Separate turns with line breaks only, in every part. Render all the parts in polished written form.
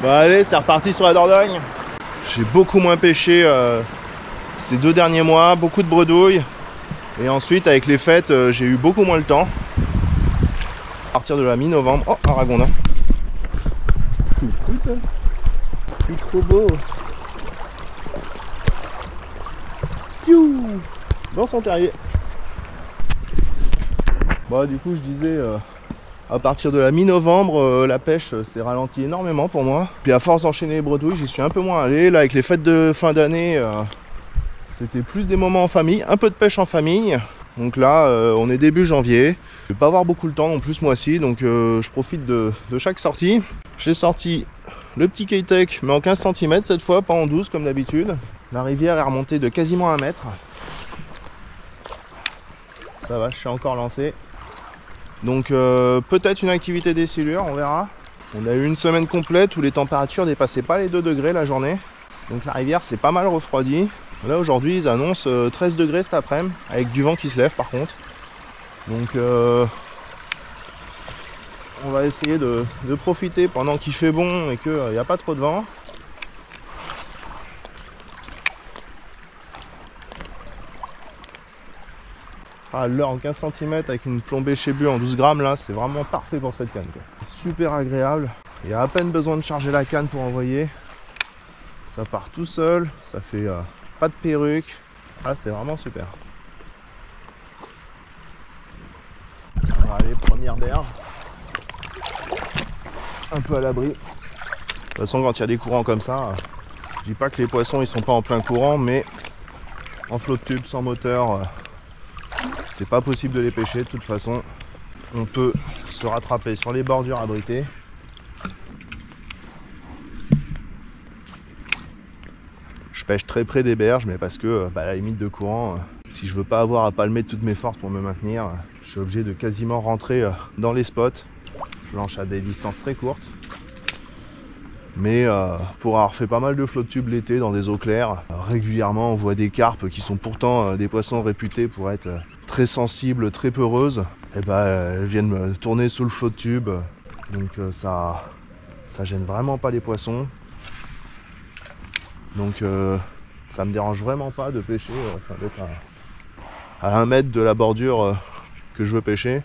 Bon allez, c'est reparti sur la Dordogne. J'ai beaucoup moins pêché ces 2 derniers mois, beaucoup de bredouilles. Et ensuite avec les fêtes, j'ai eu beaucoup moins le temps. À partir de la mi-novembre, oh, un ragondin. Écoute, il est trop beau. Dans son terrier. Bon, du coup, je disais, à partir de la mi-novembre, la pêche s'est ralentie énormément pour moi. Puis à force d'enchaîner les bredouilles, j'y suis un peu moins allé. Là, avec les fêtes de fin d'année, c'était plus des moments en famille, un peu de pêche en famille. Donc là, on est début janvier. Je vais pas avoir beaucoup le temps non plus ce mois-ci, donc je profite de chaque sortie. J'ai sorti le petit K-Tech, mais en 15 cm cette fois, pas en 12 comme d'habitude. La rivière est remontée de quasiment 1 mètre. Ça va, je suis encore lancé. Donc peut-être une activité des silures, on verra. On a eu une semaine complète où les températures dépassaient pas les 2 degrés la journée. Donc la rivière s'est pas mal refroidie. Là aujourd'hui ils annoncent 13 degrés cet après-midi, avec du vent qui se lève par contre. Donc on va essayer de profiter pendant qu'il fait bon et qu'il n'y a pas trop de vent. Ah, l'heure en 15 cm avec une plombée chez Bu en 12 grammes là, c'est vraiment parfait pour cette canne. Super agréable. Il y a à peine besoin de charger la canne pour envoyer. Ça part tout seul, ça fait pas de perruque. Ah, c'est vraiment super. Allez, première berge. Un peu à l'abri. De toute façon, quand il y a des courants comme ça, je dis pas que les poissons ils sont pas en plein courant, mais en flot de tube sans moteur, c'est pas possible de les pêcher. De toute façon, on peut se rattraper sur les bordures abritées. Je pêche très près des berges, mais parce que à la limite de courant, si je veux pas avoir à palmer toutes mes forces pour me maintenir, je suis obligé de quasiment rentrer dans les spots. Je lance à des distances très courtes. Mais pour avoir fait pas mal de flots de tube l'été dans des eaux claires, régulièrement on voit des carpes qui sont pourtant des poissons réputés pour être très sensibles, très peureuses. Et elles viennent me tourner sous le flot de tube. Donc ça gêne vraiment pas les poissons. Donc ça me dérange vraiment pas de pêcher, d'être à 1 mètre de la bordure que je veux pêcher.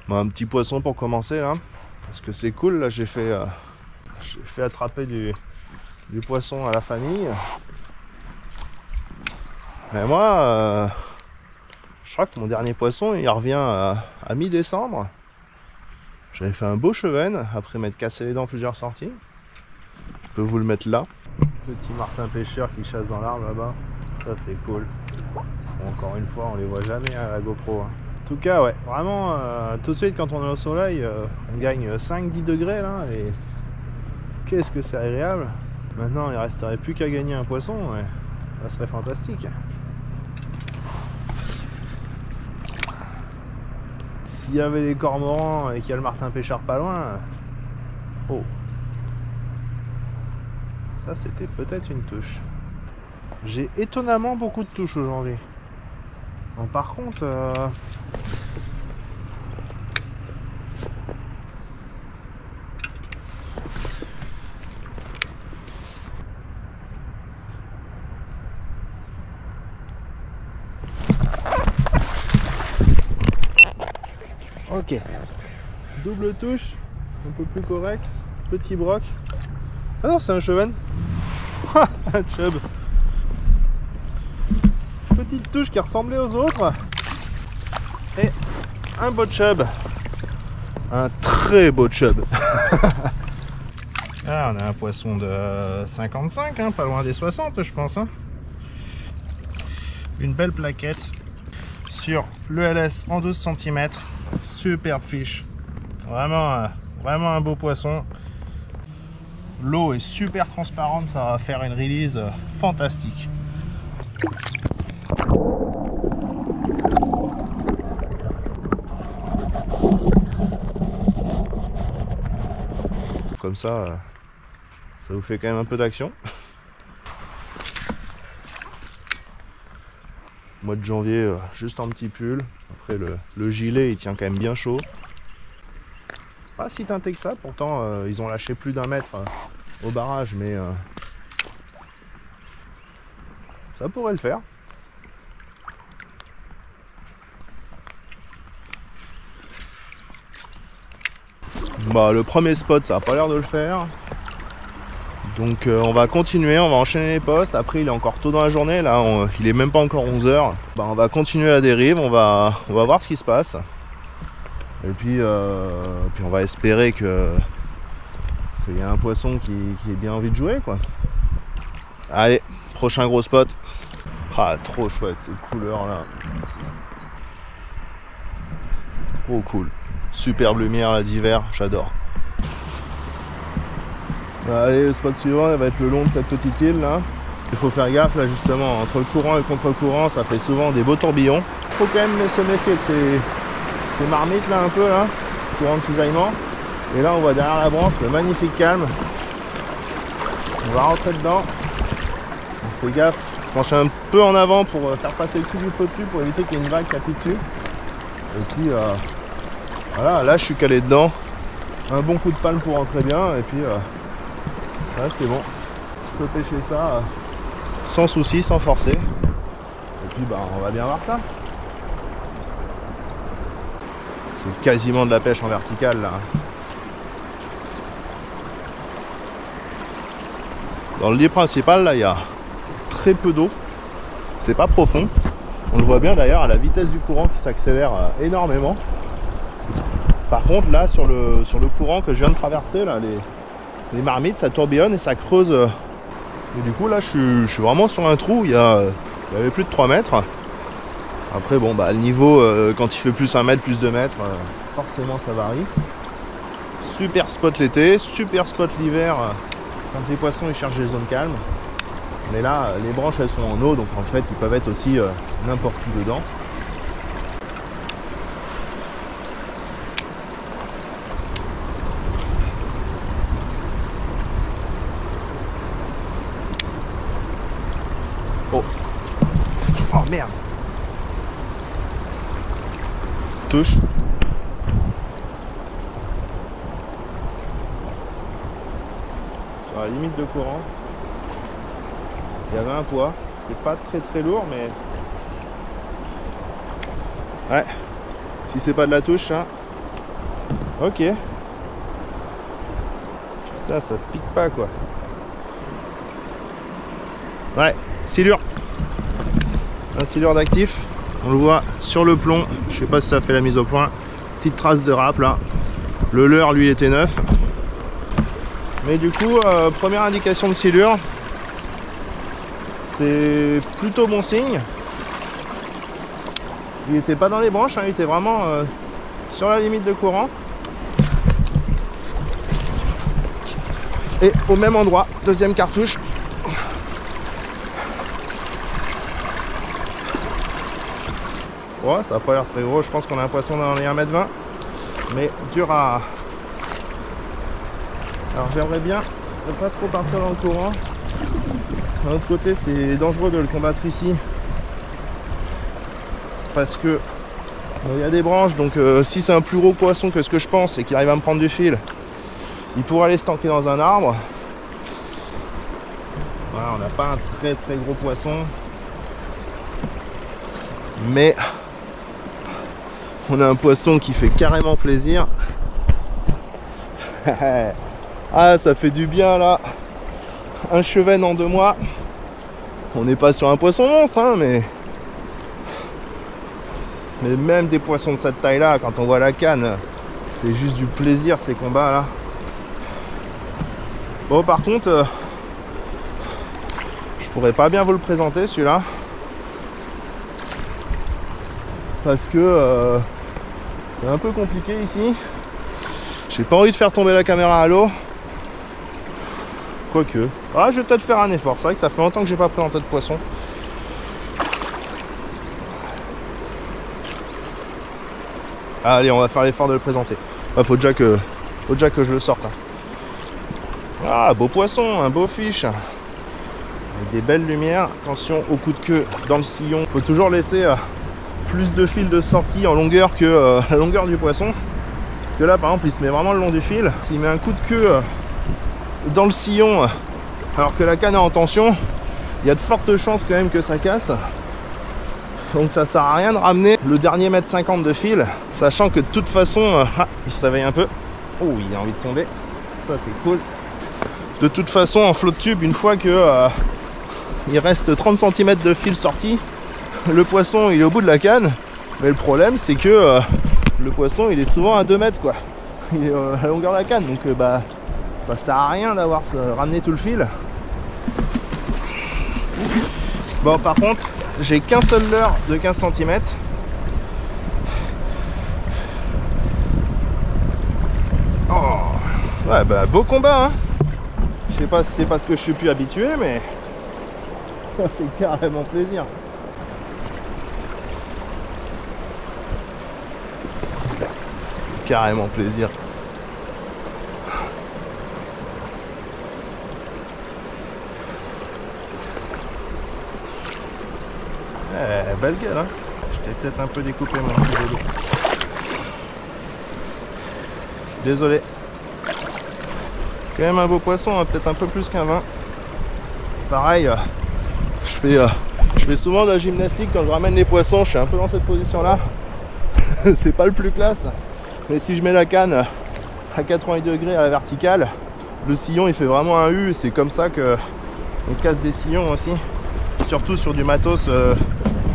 Bon, un petit poisson pour commencer là, parce que c'est cool. Là j'ai fait attraper du poisson à la famille. Mais moi, je crois que mon dernier poisson il revient à mi-décembre. J'avais fait un beau chevenne après m'être cassé les dents plusieurs sorties. Je peux vous le mettre là. Petit martin pêcheur qui chasse dans l'arbre là-bas. Ça c'est cool. Bon, encore une fois, on les voit jamais à la GoPro. En tout cas, ouais, vraiment, tout de suite quand on est au soleil, on gagne 5-10 degrés là. Et qu'est-ce que c'est agréable. Maintenant, il ne resterait plus qu'à gagner un poisson. Ouais. Ça serait fantastique. S'il y avait les cormorans et qu'il y a le martin pêcheur pas loin, oh, ça c'était peut-être une touche. J'ai étonnamment beaucoup de touches aujourd'hui. Bon, par contre, ok, double touche, un peu plus correct, petit broc. Ah non, c'est un chevenne. Un chub. Petite touche qui ressemblait aux autres. Et un beau chub. Un très beau chub. Ah, on a un poisson de 55, hein, pas loin des 60 je pense. Hein. Une belle plaquette sur le LS en 12 cm. Superbe fiche. Vraiment un beau poisson. L'eau est super transparente, ça va faire une release fantastique. Comme ça vous fait quand même un peu d'action. Mois de janvier, juste en petit pull. Après le gilet il tient quand même bien chaud. Pas si teinté que ça, pourtant ils ont lâché plus d'1 mètre au barrage, mais ça pourrait le faire. Bah, le premier spot ça a pas l'air de le faire. Donc on va continuer, on va enchaîner les postes. Après il est encore tôt dans la journée, là il est même pas encore 11h. Bah, on va continuer la dérive, on va voir ce qui se passe. Et puis on va espérer qu'il y a un poisson qui ait bien envie de jouer, quoi. Allez, prochain gros spot. Ah, trop chouette ces couleurs là. Trop cool. Superbe lumière là d'hiver, j'adore. Allez, le spot suivant, il va être le long de cette petite île là. Il faut faire gaffe là justement, entre le courant et le contre-courant, ça fait souvent des beaux tourbillons. Il faut quand même se méfier de ces marmites là un peu là, courant de cisaillement. Et là on voit derrière la branche le magnifique calme. On va rentrer dedans. On fait gaffe, on se penche un peu en avant pour faire passer le cul du feu dessus pour éviter qu'il y ait une vague qui appuie dessus. Et puis voilà, là je suis calé dedans. Un bon coup de palme pour rentrer bien et puis là c'est bon. Je peux pêcher ça sans souci, sans forcer. Et puis bah on va bien voir ça. C'est quasiment de la pêche en verticale là. Dans le lit principal là il y a très peu d'eau. C'est pas profond. On le voit bien d'ailleurs à la vitesse du courant qui s'accélère énormément. Par contre là sur le courant que je viens de traverser là, les marmites ça tourbillonne et ça creuse. Et du coup là je suis vraiment sur un trou, il y avait plus de 3 mètres. Après bon bah le niveau quand il fait plus 1 mètre, plus 2 mètres, forcément ça varie. Super spot l'été, super spot l'hiver quand les poissons ils cherchent des zones calmes. Mais là les branches elles sont en eau donc en fait ils peuvent être aussi n'importe où dedans. Oh. Oh merde. Touche. Sur la limite de courant. Il y avait un poids. C'était pas très lourd mais. Ouais. Si c'est pas de la touche ça. Ok. Ça se pique pas quoi. Ouais, silure. Un silure d'actif. On le voit sur le plomb. Je sais pas si ça fait la mise au point. Petite trace de râpe là. Le leurre lui était neuf. Mais du coup, première indication de silure. C'est plutôt bon signe. Il était pas dans les branches, hein, il était vraiment sur la limite de courant. Et au même endroit, deuxième cartouche. Ouais, ça n'a pas l'air très gros, je pense qu'on a un poisson dans les 1,20 m, mais dur à... Alors j'aimerais bien ne pas trop partir dans le courant. D'un autre côté, c'est dangereux de le combattre ici. Parce que il y a des branches, donc si c'est un plus gros poisson que ce que je pense et qu'il arrive à me prendre du fil, il pourrait aller se tanker dans un arbre. Voilà, on n'a pas un très gros poisson. Mais on a un poisson qui fait carrément plaisir. Ah, ça fait du bien là. Un chevenne en 2 mois. On n'est pas sur un poisson monstre, hein, mais même des poissons de cette taille là, quand on voit la canne, c'est juste du plaisir ces combats là. Bon, par contre, je pourrais pas bien vous le présenter celui-là. Parce que c'est un peu compliqué ici. J'ai pas envie de faire tomber la caméra à l'eau. Quoique. Ah, je vais peut-être faire un effort. C'est vrai que ça fait longtemps que j'ai pas pris en tête de poisson. Allez, on va faire l'effort de le présenter. Ah, faut déjà que je le sorte. Hein. Ah, beau poisson, un beau fiche. Avec des belles lumières. Attention au coup de queue dans le sillon. Il faut toujours laisser plus de fil de sortie en longueur que la longueur du poisson. Parce que là, par exemple, il se met vraiment le long du fil. S'il met un coup de queue dans le sillon, alors que la canne est en tension, il y a de fortes chances quand même que ça casse. Donc ça sert à rien de ramener le dernier mètre 50 de fil, sachant que de toute façon, il se réveille un peu. Oh, il a envie de sonder. Ça, c'est cool. De toute façon, en flotte tube, une fois que il reste 30 cm de fil sorti, le poisson il est au bout de la canne. Mais le problème, c'est que le poisson il est souvent à 2 mètres, quoi. Il est à la longueur de la canne, donc ça sert à rien d'avoir ramené tout le fil. Bon, par contre, j'ai qu'un seul leurre de 15 cm. Oh, ouais, bah beau combat, hein. Je sais pas si c'est parce que je suis plus habitué, mais ça fait carrément plaisir. Carrément plaisir. Belle gueule, hein. Je t'ai peut-être un peu découpé mon petit vélo. Désolé. Quand même un beau poisson, hein, peut-être un peu plus qu'un 20. Pareil, je fais souvent de la gymnastique quand je ramène les poissons, je suis un peu dans cette position là. C'est pas le plus classe, mais si je mets la canne à 90 degrés à la verticale, le sillon il fait vraiment un U, et c'est comme ça que on casse des sillons aussi, surtout sur du matos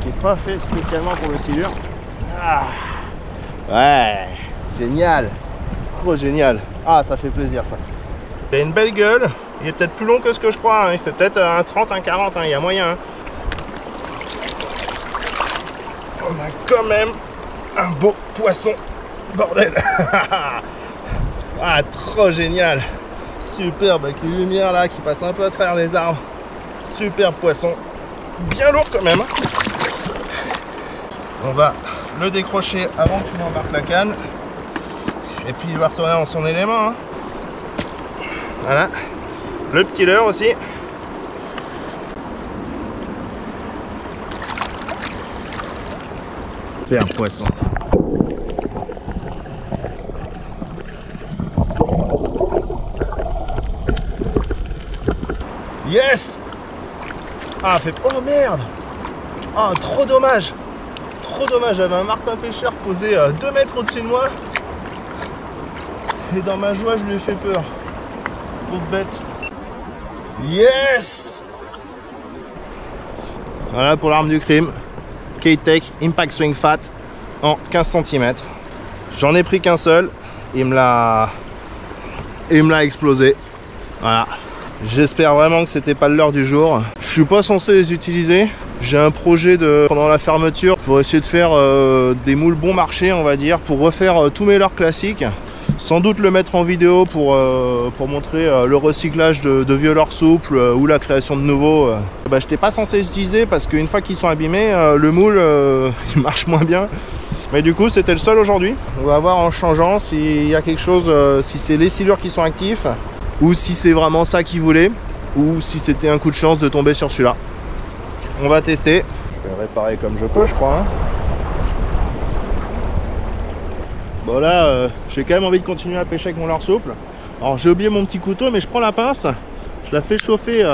qui est pas fait spécialement pour le silure. Ah, ouais, génial, trop génial. Ah, ça fait plaisir ça. Il a une belle gueule, il est peut-être plus long que ce que je crois, hein. Il fait peut-être un 30, un 40, hein. Il y a moyen, hein. On a quand même un beau poisson, bordel. Ah, trop génial, superbe, avec les lumières là qui passent un peu à travers les arbres. Superbe poisson, bien lourd quand même, hein. On va le décrocher avant qu'il embarque la canne, et puis il va retourner dans son élément, hein. Voilà, le petit leurre aussi. Super poisson. Yes! Ah, fait... Oh merde! Oh, trop dommage! Trop dommage, j'avais un martin pêcheur posé 2 mètres au-dessus de moi. Et dans ma joie, je lui ai fait peur. Pauvre bête. Yes! Voilà pour l'arme du crime. K-Tech Impact Swing Fat en 15 cm. J'en ai pris qu'un seul. Il me l'a explosé. Voilà. J'espère vraiment que c'était pas l'heure du jour. Je suis pas censé les utiliser. J'ai un projet pendant la fermeture pour essayer de faire des moules bon marché, on va dire, pour refaire tous mes leurres classiques. Sans doute le mettre en vidéo pour montrer le recyclage de vieux leurres souples ou la création de nouveaux. Je n'étais pas censé les utiliser parce qu'une fois qu'ils sont abîmés, le moule il marche moins bien. Mais du coup c'était le seul aujourd'hui. On va voir en changeant s'il y a quelque chose, si c'est les silures qui sont actifs ou si c'est vraiment ça qu'ils voulaient ou si c'était un coup de chance de tomber sur celui-là. On va tester. Je vais le réparer comme je peux, je crois, hein. Bon là, j'ai quand même envie de continuer à pêcher avec mon leurre souple. Alors j'ai oublié mon petit couteau, mais je prends la pince, je la fais chauffer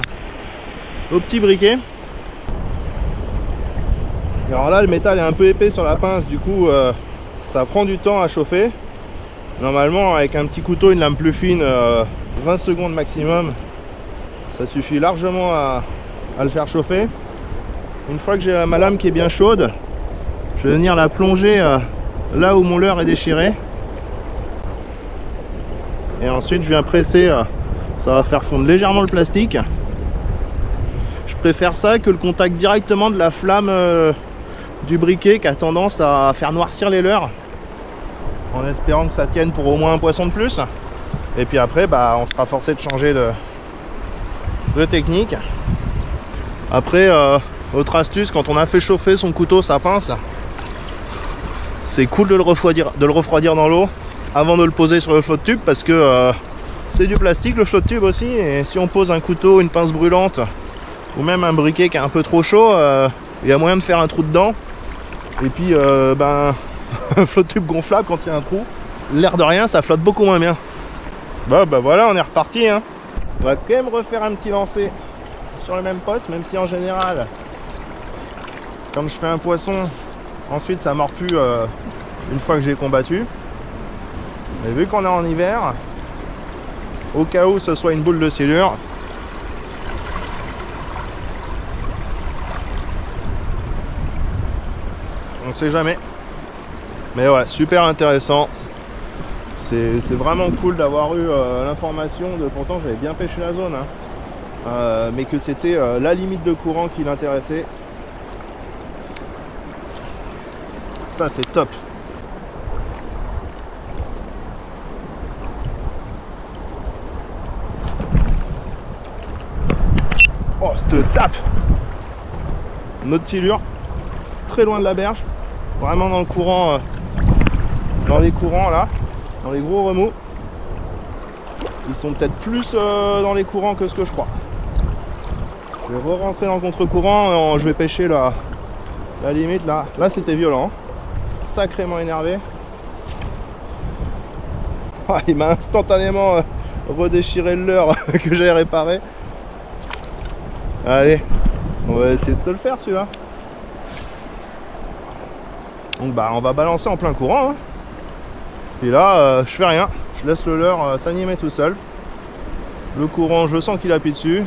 au petit briquet. Et alors là, le métal est un peu épais sur la pince, du coup ça prend du temps à chauffer. Normalement, avec un petit couteau, une lame plus fine, 20 secondes maximum, ça suffit largement à le faire chauffer. Une fois que j'ai ma lame qui est bien chaude, je vais venir la plonger là où mon leurre est déchiré, et ensuite je viens presser, ça va faire fondre légèrement le plastique. Je préfère ça que le contact directement de la flamme du briquet qui a tendance à faire noircir les leurres, en espérant que ça tienne pour au moins un poisson de plus. Et puis après on sera forcé de changer de technique. Après autre astuce, quand on a fait chauffer son couteau, sa pince, c'est cool de le refroidir dans l'eau avant de le poser sur le flotte tube, parce que c'est du plastique le flotte tube aussi, et si on pose un couteau, une pince brûlante ou même un briquet qui est un peu trop chaud, il y a moyen de faire un trou dedans. Et puis un flotte tube gonflable, quand il y a un trou, l'air de rien, ça flotte beaucoup moins bien. Bon bah voilà, on est reparti hein. On va quand même refaire un petit lancer sur le même poste, même si en général, quand je fais un poisson, ensuite ça mord plus une fois que j'ai combattu. Mais vu qu'on est en hiver, au cas où ce soit une boule de silure, on ne sait jamais. Mais ouais, super intéressant. C'est vraiment cool d'avoir eu l'information de, pourtant j'avais bien pêché la zone hein, mais que c'était la limite de courant qui l'intéressait. Ça c'est top. Oh, cette tape! Notre silure, très loin de la berge, vraiment dans le courant, dans les courants là, dans les gros remous. Ils sont peut-être plus dans les courants que ce que je crois. Je vais re-rentrer dans le contre-courant, je vais pêcher la limite là. Là c'était violent, sacrément énervé. Ah, il m'a instantanément redéchiré le leurre que j'avais réparé. Allez, on va essayer de se le faire celui-là. Donc bah on va balancer en plein courant hein. Et là je fais rien, je laisse le leurre s'animer tout seul. Le courant je sens qu'il appuie dessus.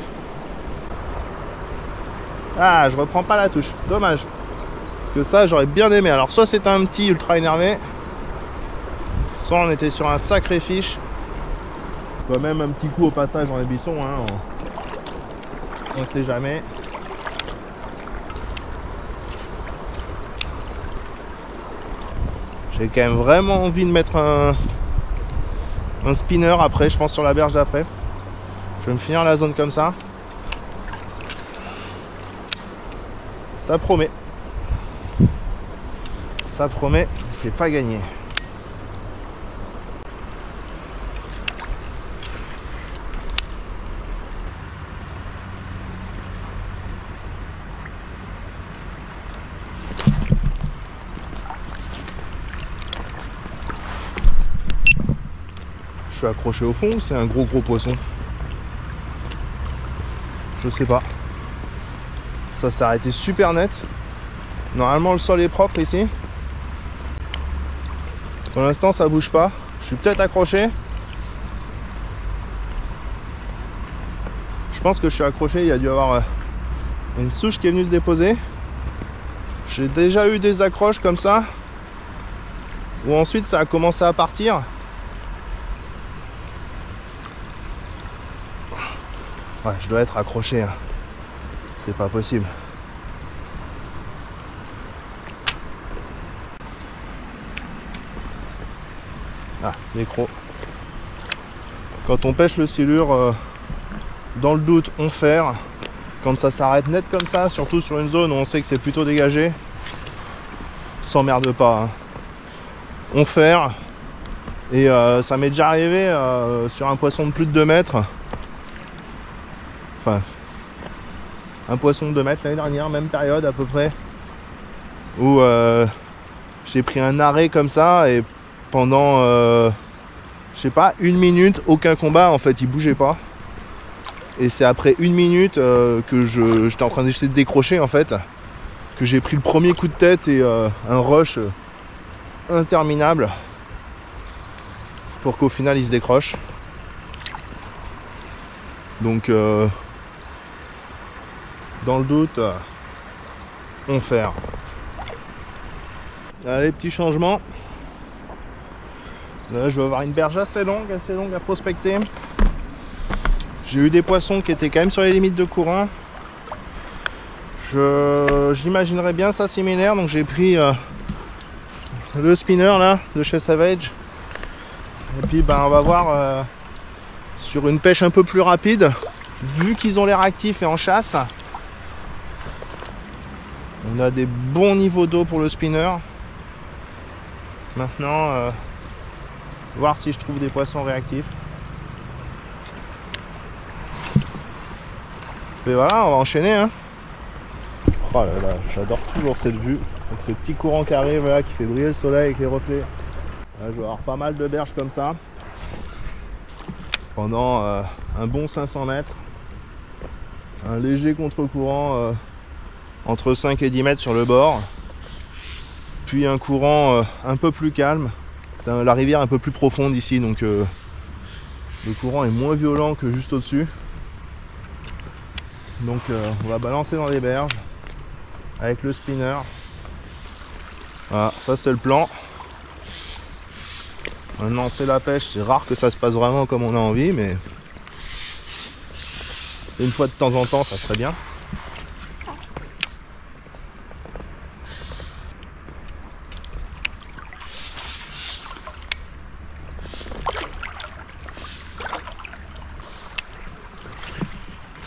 Ah, je reprends pas la touche, dommage. Parce que ça j'aurais bien aimé. Alors soit c'était un petit ultra énervé, soit on était sur un sacré fiche. Quand même un petit coup au passage dans les buissons hein. On sait jamais. J'ai quand même vraiment envie de mettre un spinner après, je pense sur la berge d'après. Je vais me finir la zone comme ça. Ça promet. Ça promet, c'est pas gagné. Je suis accroché au fond ou c'est un gros poisson? Je sais pas. Ça s'est arrêté super net. Normalement le sol est propre ici. Pour l'instant ça bouge pas. Je suis peut-être accroché. Je pense que je suis accroché. Il y a dû y avoir une souche qui est venue se déposer. J'ai déjà eu des accroches comme ça où ensuite ça a commencé à partir. Ouais, je dois être accroché hein. C'est pas possible. Ah, les crocs. Quand on pêche le silure, dans le doute, on ferre. Quand ça s'arrête net comme ça, surtout sur une zone où on sait que c'est plutôt dégagé, s'emmerde pas. Hein. On ferre. Et ça m'est déjà arrivé sur un poisson de plus de 2 mètres. Enfin, un poisson de 2 mètres l'année dernière, même période à peu près, où j'ai pris un arrêt comme ça et pendant je sais pas, 1 minute, aucun combat en fait, il bougeait pas. Et c'est après 1 minute que j'étais en train d'essayer de décrocher en fait, que j'ai pris le premier coup de tête et un rush interminable pour qu'au final il se décroche. Donc dans le doute, on ferre. Allez, petit changement. Là, je vais avoir une berge assez longue à prospecter. J'ai eu des poissons qui étaient quand même sur les limites de courant. J'imaginerais bien ça similaire, donc j'ai pris le spinner là de chez Savage. Et puis on va voir sur une pêche un peu plus rapide, vu qu'ils ont l'air actifs et en chasse. On a des bons niveaux d'eau pour le spinner. Maintenant, voir si je trouve des poissons réactifs. Et voilà, on va enchaîner hein. Oh là là, j'adore toujours cette vue, avec ce petit courant qui arrive là, qui fait briller le soleil avec les reflets. Là, je vais avoir pas mal de berges comme ça, pendant un bon 500 mètres. Un léger contre-courant entre 5 et 10 mètres sur le bord. Puis un courant un peu plus calme. La rivière est un peu plus profonde ici, donc le courant est moins violent que juste au-dessus. Donc on va balancer dans les berges avec le spinner. Voilà, ça c'est le plan. Maintenant c'est la pêche, c'est rare que ça se passe vraiment comme on a envie, mais une fois de temps en temps ça serait bien.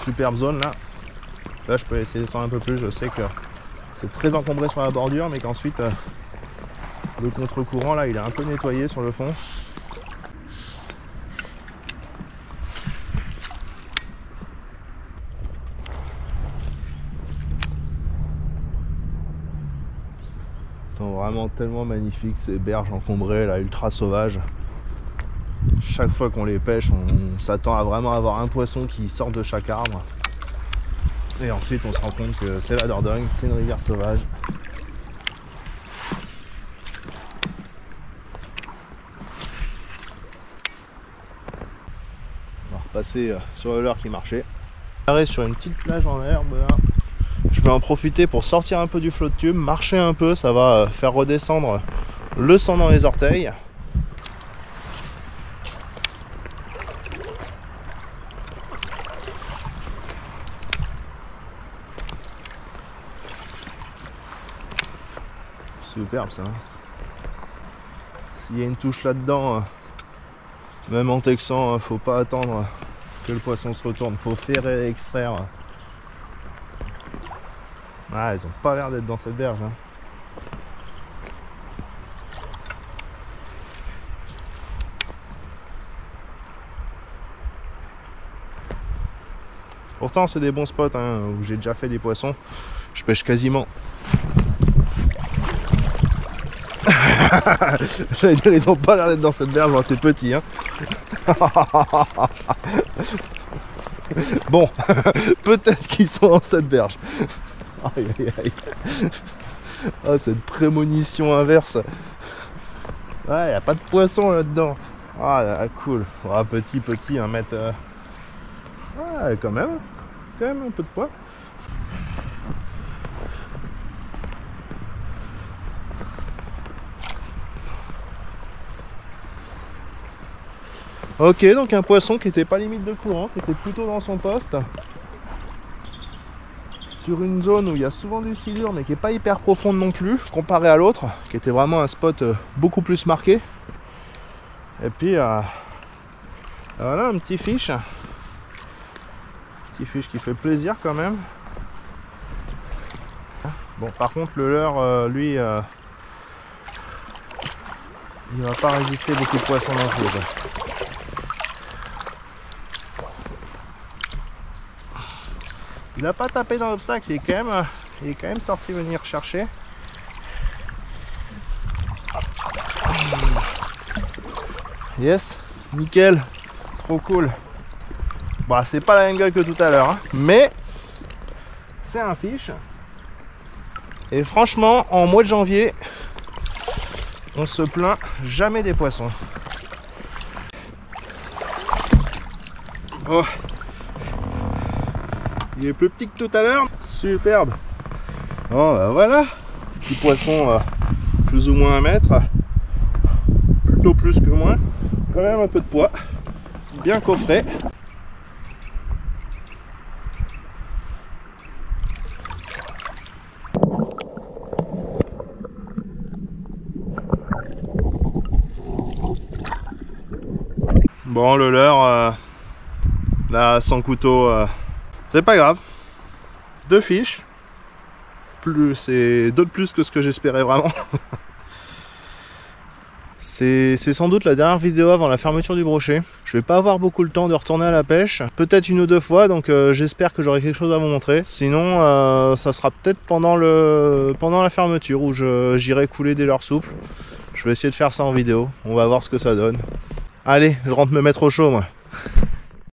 Superbe zone là. Là je peux essayer de descendre un peu plus, je sais que c'est très encombré sur la bordure, mais qu'ensuite le contre-courant là il est un peu nettoyé sur le fond. Ils sont vraiment tellement magnifiques ces berges encombrées là, ultra sauvages. Chaque fois qu'on les pêche, on s'attend à vraiment avoir un poisson qui sort de chaque arbre. Et ensuite on se rend compte que c'est la Dordogne, c'est une rivière sauvage. On va repasser sur le leurre qui marchait. Sur une petite plage en herbe là. Je vais en profiter pour sortir un peu du flot de tube, marcher un peu, ça va faire redescendre le sang dans les orteils. Superbe ça. S'il y a une touche là-dedans, même en texan, faut pas attendre que le poisson se retourne, faut ferrer et extraire. Ah, ils ont pas l'air d'être dans cette berge hein. Pourtant c'est des bons spots hein, où j'ai déjà fait des poissons. Je pêche quasiment. J'allais dire, ils ont pas l'air d'être dans cette berge, c'est petit hein. Bon, peut-être qu'ils sont dans cette berge. Aïe aïe aïe. Oh, cette prémonition inverse. Ouais, y a pas de poisson là-dedans. Ah là, cool. Oh, petit, 1 mètre. Ouais, quand même un peu de poids. Ok, donc un poisson qui était pas limite de courant, qui était plutôt dans son poste. Sur une zone où il y a souvent du silure, mais qui est pas hyper profonde non plus, comparé à l'autre, qui était vraiment un spot beaucoup plus marqué. Et puis voilà un petit fiche. Petit fiche qui fait plaisir quand même. Bon, par contre le leurre, lui, il va pas résister beaucoup de poissons non plus. Il n'a pas tapé dans l'obstacle, il est quand même sorti venir chercher. Yes, nickel, trop cool. Bon, c'est pas la même gueule que tout à l'heure, hein, mais c'est un fiche. Et franchement, en mois de janvier, on se plaint jamais des poissons. Oh. Il est plus petit que tout à l'heure. Superbe. Bon bah voilà. Petit poisson plus ou moins 1 mètre. Plutôt plus que moins. Quand même un peu de poids. Bien coffré. Bon, le leurre là sans couteau. C'est pas grave. 2 fiches. C'est 2 de plus que ce que j'espérais vraiment. C'est sans doute la dernière vidéo avant la fermeture du brochet. Je vais pas avoir beaucoup le temps de retourner à la pêche, peut-être une ou deux fois, donc j'espère que j'aurai quelque chose à vous montrer. Sinon, ça sera peut-être pendant la fermeture où j'irai couler des leurres souples. Je vais essayer de faire ça en vidéo, on va voir ce que ça donne. Allez, je rentre me mettre au chaud moi.